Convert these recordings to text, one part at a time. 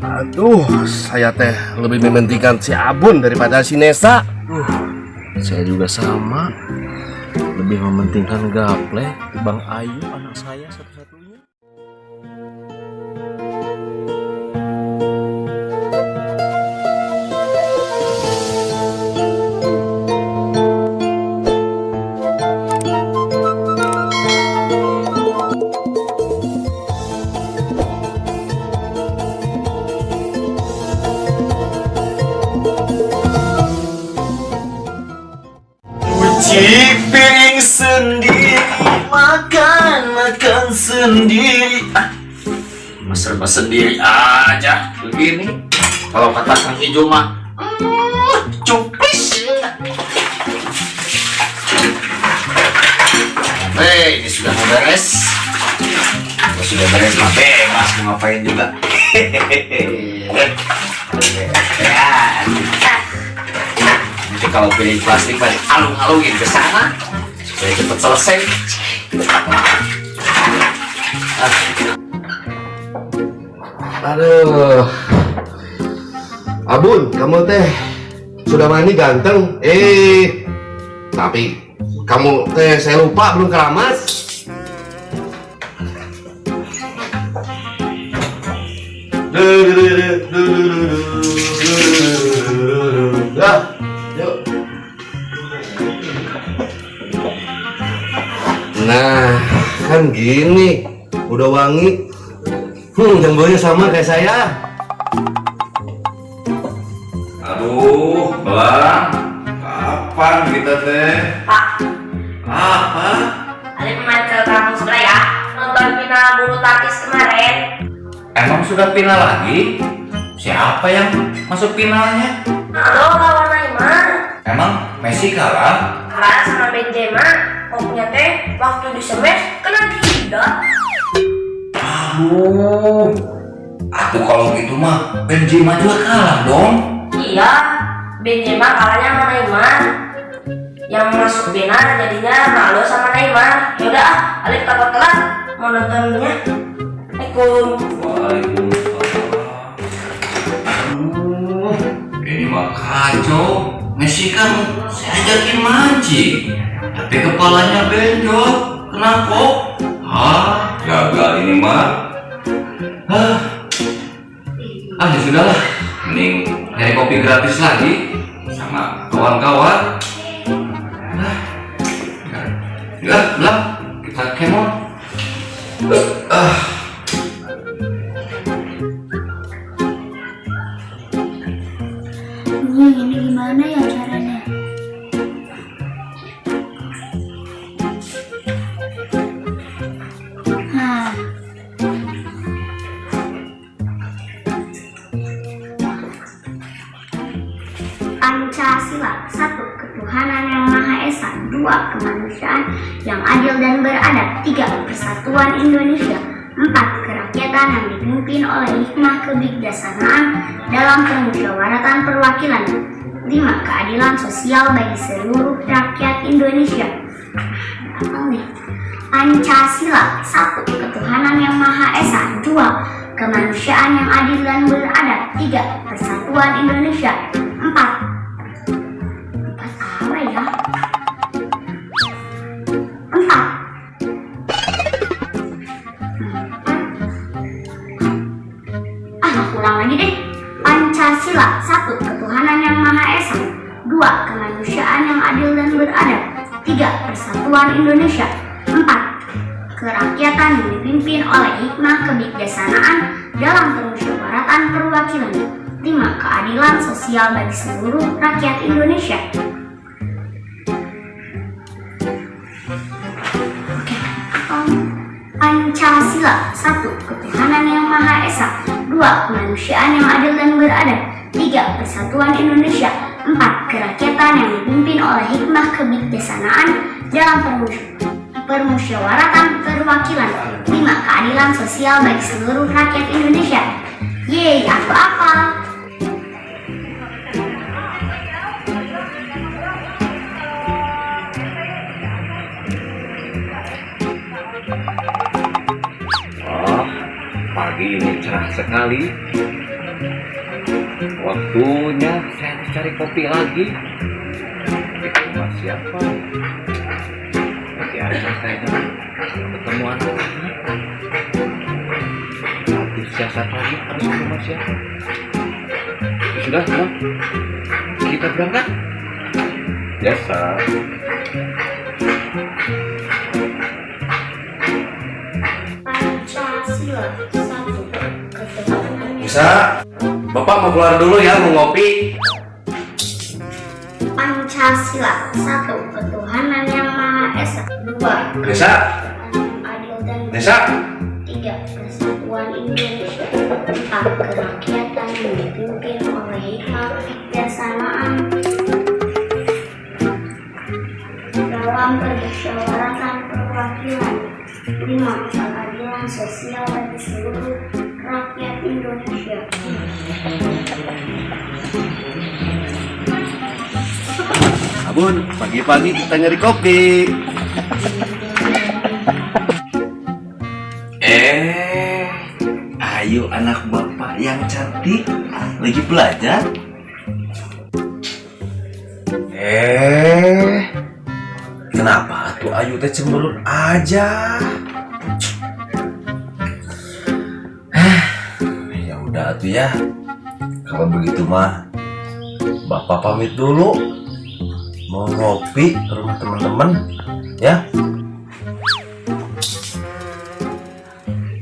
Aduh, saya teh lebih mementingkan si Abun daripada si Nesa. Saya juga sama. Lebih mementingkan Gaple Bang Ayu, anak saya satu-satunya. Cuci piring sendiri, makan sendiri, serba sendiri aja begini. Kalau kata Kang Ijo mah cupis. Ini sudah mau beres. Kalau sudah beres mah bebas mau ngapain juga. Nanti kalau piring plastik balik alung-alungin ke sana supaya cepat selesai. Aduh, Abun, kamu teh sudah mandi ganteng. Tapi kamu teh saya lupa belum keramas. Dah, yuk. Nah, kan gini, udah wangi. Jambulnya sama kayak saya. Aduh, Bang, kapan kita teh? Pak, Apa? ada pemain ke kampung sebelah ya, nonton final bulu tangkis kemarin. Emang sudah final lagi? Siapa yang masuk finalnya? Halo, lawan Neymar. Emang Messi kalah? Kalah sama Benzema. Pokoknya teh waktu di smash kena tidak. Aduh kalau gitu mah Benzema juga kalah dong. Iya, Benzema kalahnya sama Neymar. Yang masuk final jadinya malu sama Neymar. Yaudah, Alif takut telat mau nontonnya. Aduh, ini mah kacau. Messi kan saya ajakin mancing, tapi kepalanya benjol. Kenapa? Gagal ini mah. Ya sudahlah, mending nyari kopi gratis lagi sama kawan-kawan. Ya, lah kita kemon. Ini gimana ya caranya? Pancasila, 1. Ketuhanan yang Maha Esa, 2. Kemanusiaan yang adil dan beradab, 3. Persatuan Indonesia, 4. Kerakyatan yang dipimpin oleh hikmah kebijaksanaan dalam permusyawaratan perwakilan, 5. Keadilan sosial bagi seluruh rakyat Indonesia. Pancasila, 1. Ketuhanan yang Maha Esa, 2. Kemanusiaan yang adil dan beradab, 3. Persatuan Indonesia, 4. Apa ya? 4. Aku ulang lagi deh. Pancasila, 1. Ketuhanan yang Maha Esa, 2. Kemanusiaan yang adil dan beradab, 3. Persatuan Indonesia, 4. Kerakyatan yang dipimpin oleh hikmah kebijaksanaan dalam permusyawaratan perwakilan, 5. Keadilan sosial bagi seluruh rakyat Indonesia. Oke. Pancasila. 1. Ketuhanan yang Maha Esa. 2. Kemanusiaan yang adil dan beradab. 3. Persatuan Indonesia. 4. Kerakyatan yang dipimpin oleh hikmah kebijaksanaan dalam permusyawaratan perwakilan. 5. Keadilan sosial bagi seluruh rakyat Indonesia. Yeay, aku apa? Oh, pagi ini cerah sekali. Waktunya saya harus cari kopi lagi. Di rumah siapa? Lagi aja saya ketemu anak-anak. Habis siasat lagi harus ke rumah siapa? Sudah, Bang. Kita berangkat. Biasa. Pancasila. 1. Ketuhanan. Bisa? Bapak mau keluar dulu ya, mau ngopi. Pancasila. 1. Ketuhanan yang Maha Esa. 2. Desa, Yang adil dan Desa. 3. Persatuan Indonesia. 4. Kerakyatan yang dipimpin oleh hikmah kebijaksanaan dalam permusyawaratan perwakilan. 5. Keadilan sosial bagi seluruh rakyat Indonesia. Abun, pagi-pagi kita nyari kopi. Ayo anak bapak yang cantik lagi belajar. Kenapa tuh Ayu teh cemberut aja? Ya udah tuh ya. Kalau begitu mah bapak pamit dulu. Mau ngopi ke rumah teman-teman, ya?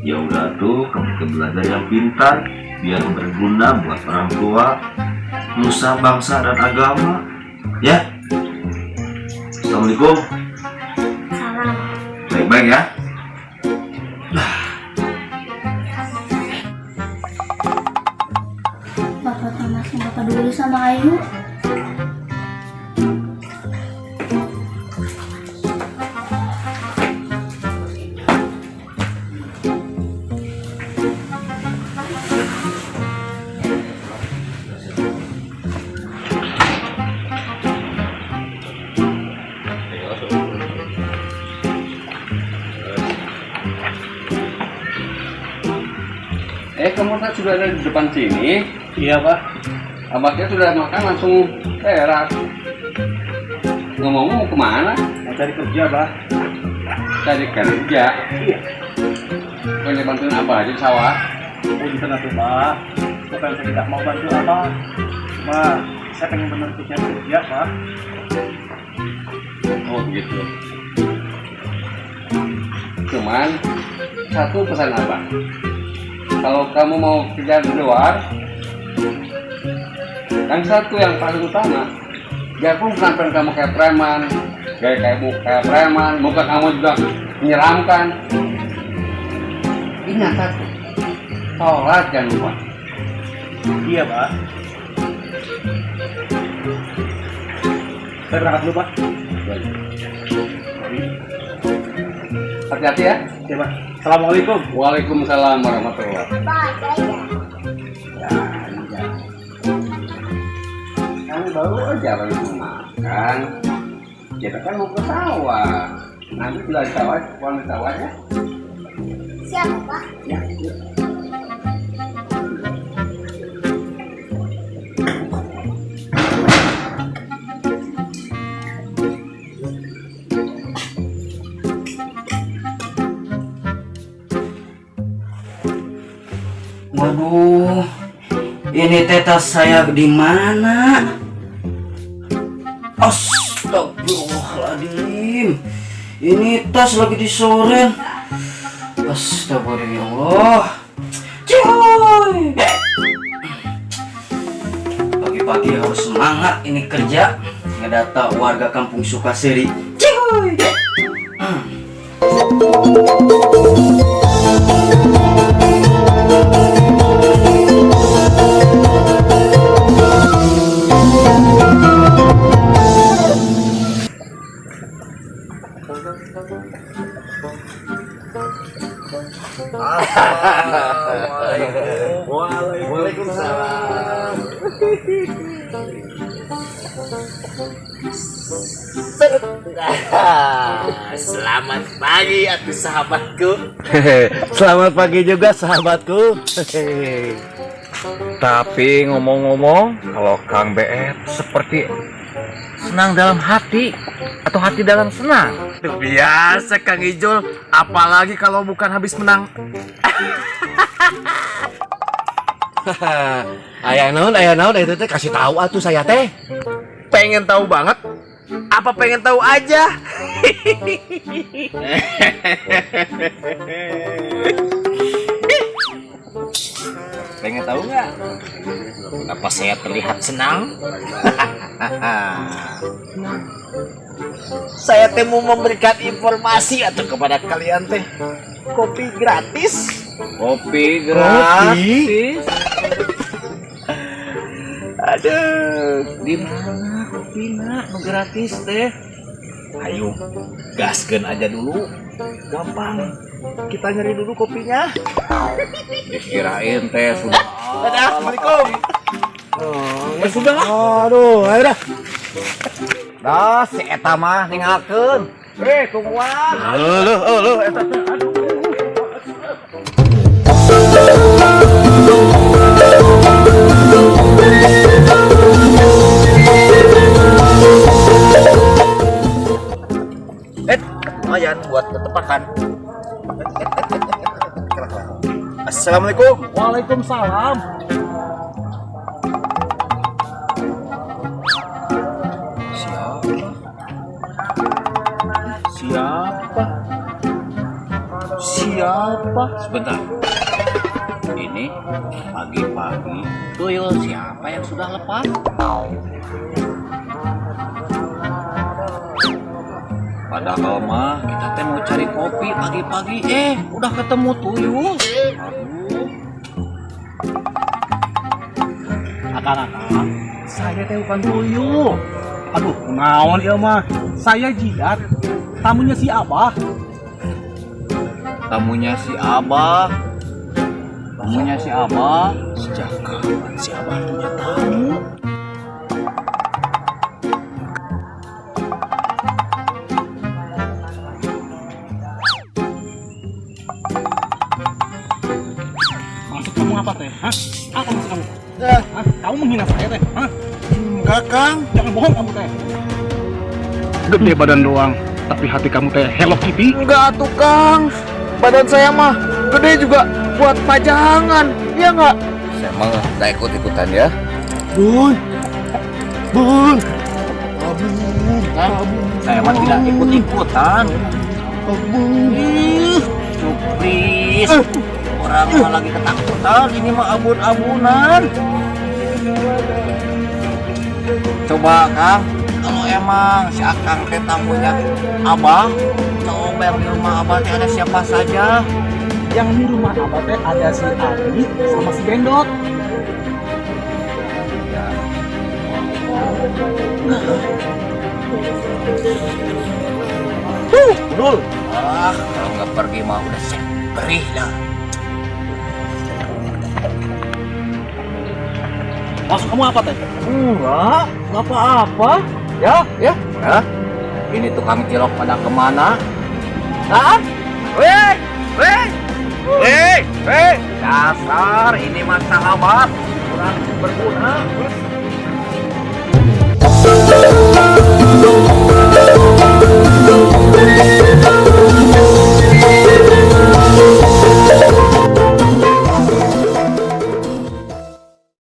Ya udah tuh, kamu belajar yang pintar, biar berguna buat orang tua, nusa bangsa dan agama, ya? Assalamualaikum. Salam. Baik-baik ya. Bapak Thomasnya Bapak dulu sama Ayu. Kamu kan sudah ada di depan sini. Iya Pak. Abahnya sudah makan langsung teras. Ngomong mau kemana? Mau cari kerja Pak. Cari kerja. Iya. Boleh bantuin apa aja di sawah? Oh di tengah tuh Pak. Bukan saya tidak mau bantu apa. Cuma saya pengen benar cari kerja Pak. Oh gitu. Cuman satu pesan abah. Kalau kamu mau kerja di luar, yang satu yang paling utama, biarpun penampilan kamu kayak preman, kayak preman, muka kamu juga menyeramkan. Ingat satu, sholat jangan lupa. Iya Pak. Saya berangkat dulu Pak. Hati-hati ya. Iya Pak. Assalamualaikum. Waalaikumsalam warahmatullahi wabarakatuh. Kamu baru aja makan. Kita kan mau ke sawah. Nanti bila di sawah, pulang di sawahnya. Siapa Pak? Ya. Waduh, ini tetas saya di mana? Astagfirullahaladzim, ini tas lagi disoren. Astagfirullah. Cuy, pagi-pagi harus semangat ini kerja ngedata warga kampung Sukaseri. Cuy. Waalaikumsalam. Selamat pagi atuh sahabatku. Selamat pagi juga sahabatku. Tapi ngomong-ngomong, kalau Kang BR seperti senang dalam hati atau hati dalam senang. Tuh biasa Kang Ijul, apalagi kalau bukan habis menang. Ayah naon itu teh kasih tahu atuh saya teh. Pengen tahu banget? Apa pengen tahu aja? Pengen tahu nggak? Kenapa saya terlihat senang? Saya teh mau memberikan informasi atau kepada kalian teh kopi gratis. Kopi gratis. Aduh, di mana kopinya nu gratis teh? Ayo, gaskeun aja dulu. Gampang. Kita nyari dulu kopinya. Dikirain teh sudah. Dadah, Assalamualaikum. Ya sudah lah. Aduh, ayo dah. Dah si eta mah ninggalkeun. Tungguan. Halo, eta. Lumayan buat ketepakan. Assalamualaikum. Waalaikumsalam. Siapa? Sebentar. Ini pagi-pagi tuyul siapa yang sudah lepas? Padahal mah kita teh mau cari kopi pagi-pagi, udah ketemu tuyul. Aduh. Akang-akang, saya teh bukan tuyul. Aduh, naon ieu mah? Saya jidat. Tamunya si Abah. Tamunya si Abah. Sejak kapan si Abah punya tamu? Maksud kamu apa teh? Hah? Apa maksud kamu? Hah? Kamu menghina saya teh? Hah? Enggak, Kang. Jangan bohong kamu teh. Gede badan doang, tapi hati kamu teh Hello Kitty. Enggak tuh Kang. Badan saya mah gede juga buat pajangan. Iya enggak? Saya mah enggak ikut-ikutan ya. Bun. Saya mah tidak ikut-ikutan. Please. Orang mah lagi ketakutan, ini mah abun-abunan. Coba Kang, kalau emang si Akang teh tamunya Abah, coba di rumah Abah teh ada siapa saja? Yang di rumah Abah teh ada si Adi sama si Gendot. Dul. Kalau nggak pergi mah udah saya perih dah. Maksud kamu apa teh? Enggak apa-apa. Ya. Hah? Ini tukang cilok pada kemana? Hah? Weh. Dasar ini mah sahabat kurang berguna.